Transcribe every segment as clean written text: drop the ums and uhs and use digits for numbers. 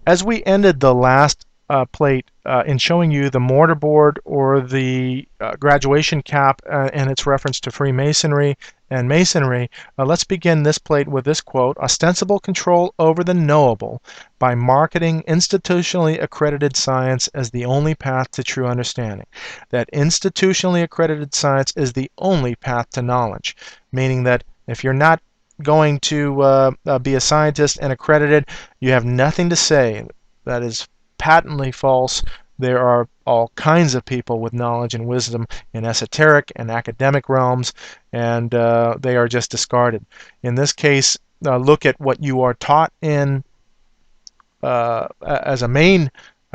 As we ended the last plate in showing you the mortarboard or the graduation cap and its reference to Freemasonry and Masonry, let's begin this plate with this quote: "Ostensible control over the knowable by marketing institutionally accredited science as the only path to true understanding." That institutionally accredited science is the only path to knowledge, meaning that if you're not going to be a scientist and accredited, you have nothing to say. That is patently false. There are all kinds of people with knowledge and wisdom in esoteric and academic realms, and they are just discarded. In this case, look at what you are taught in as a main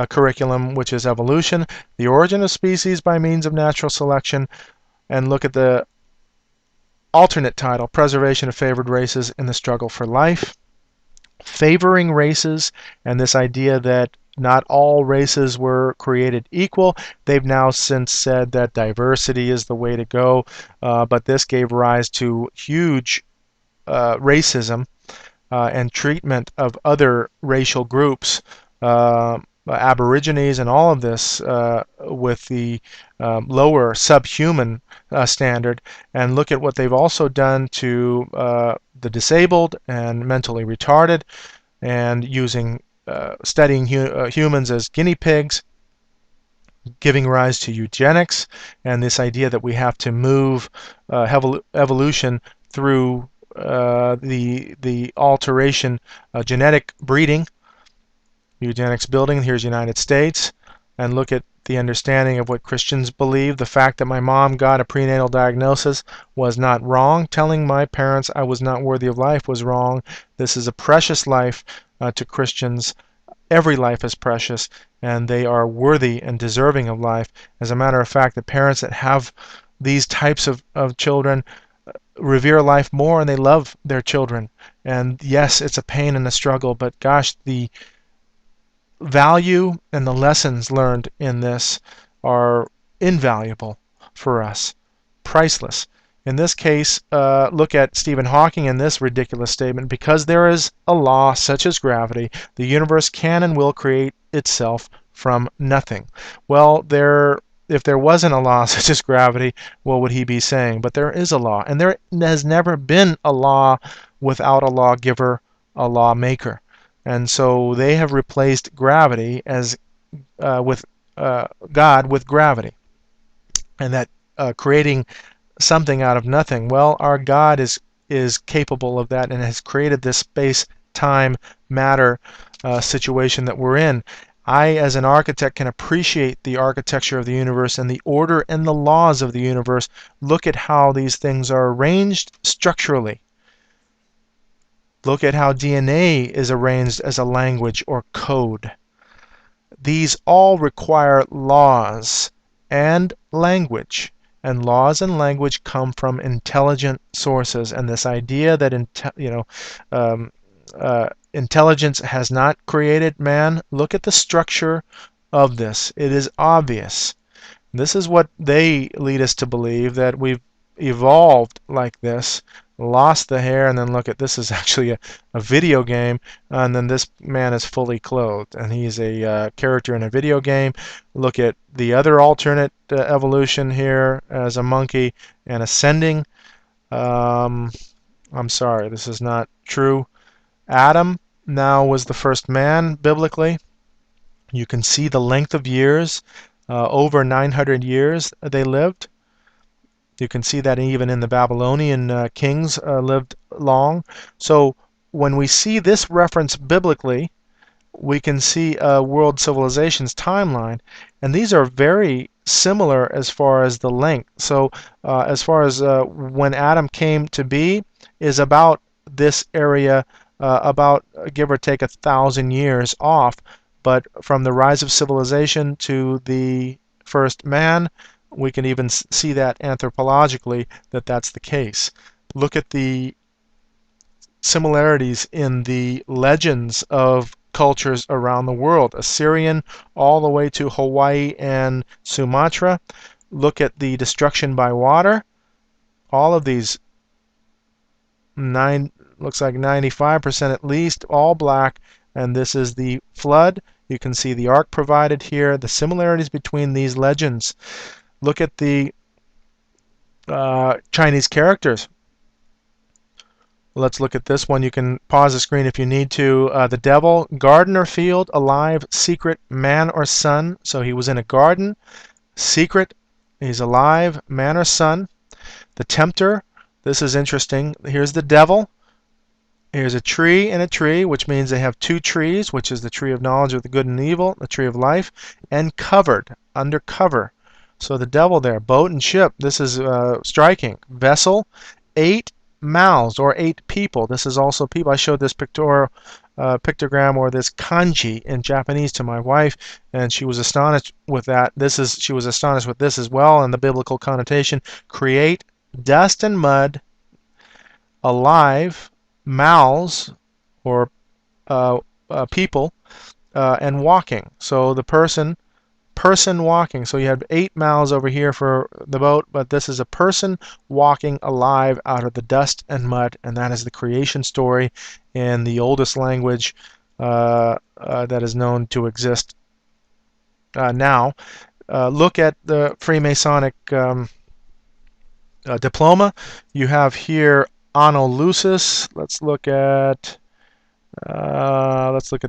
curriculum, which is evolution, the origin of species by means of natural selection, and look at the alternate title, preservation of favored races in the struggle for life, favoring races, and this idea that not all races were created equal. They've now since said that diversity is the way to go, but this gave rise to huge racism and treatment of other racial groups, Aborigines and all of this, with the lower subhuman standard. And look at what they've also done to the disabled and mentally retarded, and using studying humans as guinea pigs, giving rise to eugenics, and this idea that we have to move evolution through the alteration, genetic breeding, eugenics building. Here's United States, and look at the understanding of what Christians believe. The fact that my mom got a prenatal diagnosis was not wrong. Telling my parents I was not worthy of life was wrong. This is a precious life to Christians. Every life is precious, and they are worthy and deserving of life. As a matter of fact, the parents that have these types of children revere life more, and they love their children. And yes, it's a pain and a struggle, but gosh, the value and the lessons learned in this are invaluable for us, priceless. In this case, look at Stephen Hawking in this ridiculous statement: because there is a law such as gravity, the universe can and will create itself from nothing. Well, if there wasn't a law such as gravity, what would he be saying? But there is a law, and there has never been a law without a lawgiver, a lawmaker. And so they have replaced gravity as with God with gravity, and that creating something out of nothing. Well, our God is capable of that and has created this space-time matter situation that we're in. I, as an architect, can appreciate the architecture of the universe and the order and the laws of the universe. Look at how these things are arranged structurally. Look at how DNA is arranged as a language or code. These all require laws and language. And laws and language come from intelligent sources. And this idea that intelligence has not created man, look at the structure of this. It is obvious. This is what they lead us to believe, that we've evolved like this, lost the hair, and then look at this is actually a video game, and then this man is fully clothed, and he's a character in a video game. Look at the other alternate evolution here as a monkey and ascending. I'm sorry, this is not true. Adam now was the first man biblically. You can see the length of years, over 900 years they lived. You can see that even in the Babylonian kings lived long. So when we see this reference biblically, we can see a world civilization's timeline, and these are very similar as far as the length. So as far as when Adam came to be is about this area, about give or take 1,000 years off. But from the rise of civilization to the first man, we can even see that anthropologically that that's the case. Look at the similarities in the legends of cultures around the world, Assyrian all the way to Hawaii and Sumatra. Look at the destruction by water. All of these, looks like 95% at least, all black. and this is the flood. You can see the ark provided here, the similarities between these legends. Look at the Chinese characters. Let's look at this one. You can pause the screen if you need to. The devil, garden or field, alive, secret, man or son. So he was in a garden, secret, he's alive, man or son. The tempter, this is interesting. Here's the devil. Here's a tree and a tree, which means they have two trees, which is the tree of knowledge of the good and evil, the tree of life, and covered, under cover. So the devil there, boat and ship, this is striking. Vessel, 8 mouths, or 8 people. This is also people. I showed this pictogram or this kanji in Japanese to my wife, and she was astonished with that. She was astonished with this as well, and the biblical connotation. Create, dust and mud, alive, mouths, or people, and walking. So the person walking. So you have 8 mouths over here for the boat, but this is a person walking alive out of the dust and mud, and that is the creation story in the oldest language that is known to exist now. Look at the Freemasonic diploma. You have here Anolusis. Let's look at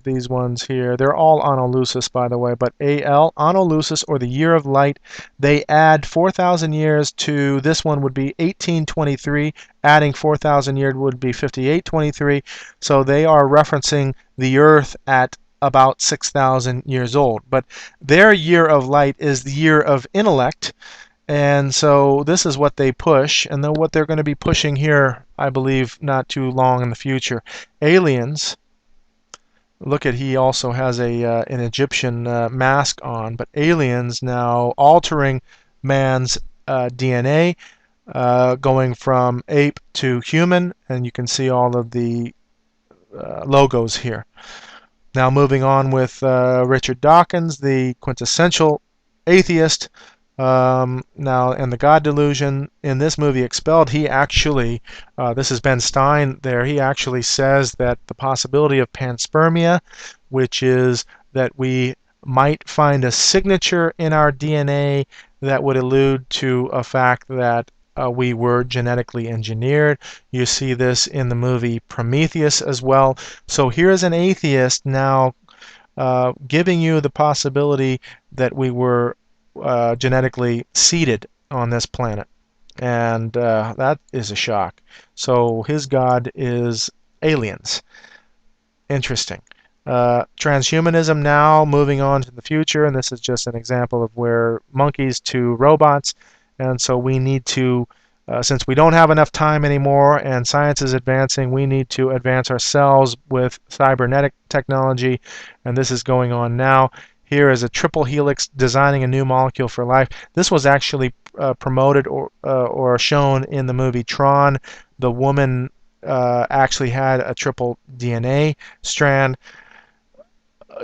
these ones here. They're all Anolusis, by the way, but AL, Anolusis, or the year of light, they add 4,000 years to this one would be 1823. Adding 4,000 years would be 5823. So they are referencing the Earth at about 6,000 years old. But their year of light is the year of intellect. And so this is what they push, and then what they're going to be pushing here, I believe, not too long in the future. Aliens. Look at, he also has an Egyptian mask on, but aliens now altering man's DNA, going from ape to human, and you can see all of the logos here. Now moving on with Richard Dawkins, the quintessential atheist. Now, in the God Delusion, in this movie Expelled, he actually, this is Ben Stein there, he actually says that the possibility of panspermia, which is that we might find a signature in our DNA that would allude to a fact that we were genetically engineered. You see this in the movie Prometheus as well. So here's an atheist now giving you the possibility that we were genetically seeded on this planet, and that is a shock. So his God is aliens. Interesting. Transhumanism now, moving on to the future, and this is just an example of where monkeys to robots, and so we need to, since we don't have enough time anymore and science is advancing, we need to advance ourselves with cybernetic technology, and this is going on now. Here is a triple helix designing a new molecule for life. This was actually promoted or shown in the movie Tron. The woman actually had a triple DNA strand.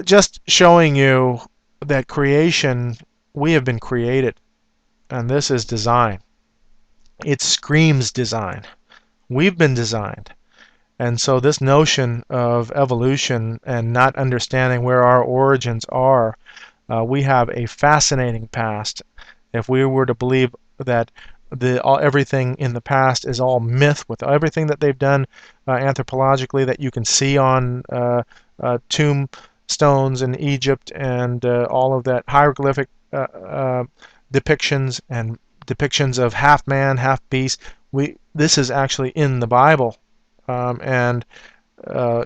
Just showing you that creation, we have been created, and this is design. It screams design. We've been designed. And so this notion of evolution and not understanding where our origins are, we have a fascinating past. If we were to believe that everything in the past is all myth, with everything that they've done anthropologically that you can see on tombstones in Egypt and all of that hieroglyphic depictions and depictions of half man, half beast, this is actually in the Bible. And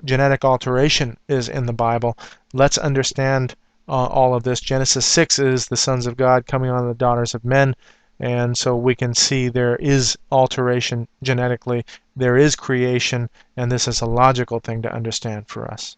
genetic alteration is in the Bible. Let's understand all of this. Genesis 6 is the sons of God coming on the daughters of men, and so we can see there is alteration genetically, there is creation, and this is a logical thing to understand for us.